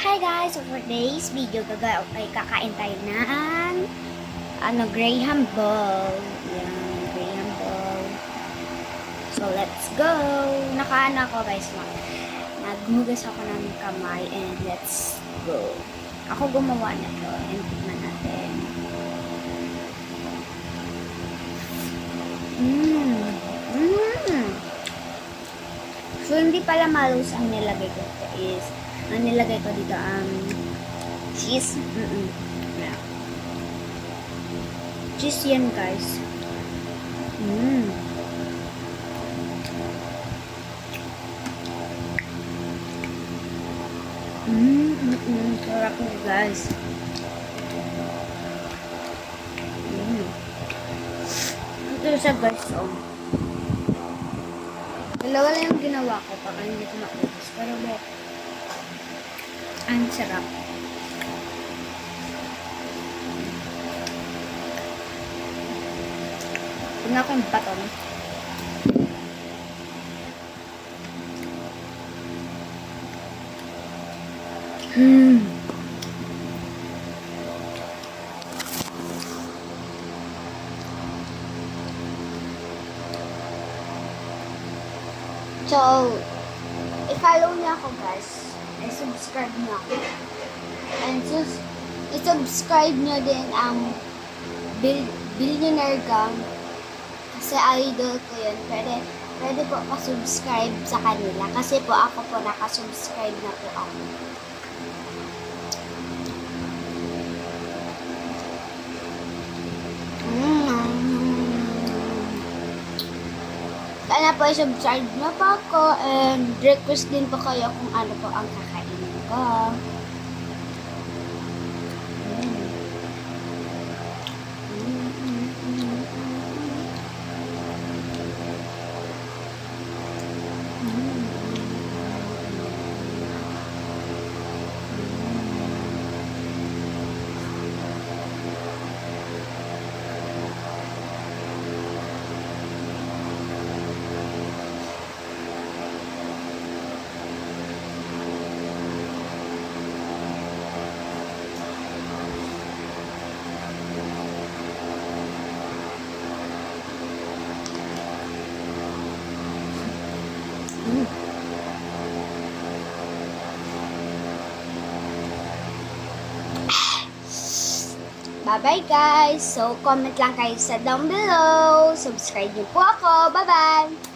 Hi guys! So for today's video, kakain tayo ng Graham Ball. Yan, Graham Ball. So let's go! Nakaano ako guys. Naghugas ako ng kamay and let's go. Ako gumawa na to and tignan natin. So hindi pala malus ang nilagay ko is ang nilagay ko dito cheese. Yeah. Cheese yan guys. Sarap mo guys. Ito siya guys. Dalawa lang yung ginawa ko para hindi ko maubos. Pero ang sarap. Tingnan ko yung baton. So, i-follow niyo ako guys. I-subscribe niyo ako. And i-subscribe niyo din ang Billionaire Gang. Kasi idol ko yun. Pwede po pa-subscribe sa kanila. Kasi po ako po nakasubscribe na po ako. Sana po i-subscribe na po ako and request din po kayo kung ano po ang kakainin ko. Bye-bye guys! So, comment lang kayo sa down below. Subscribe niyo po ako. Bye-bye!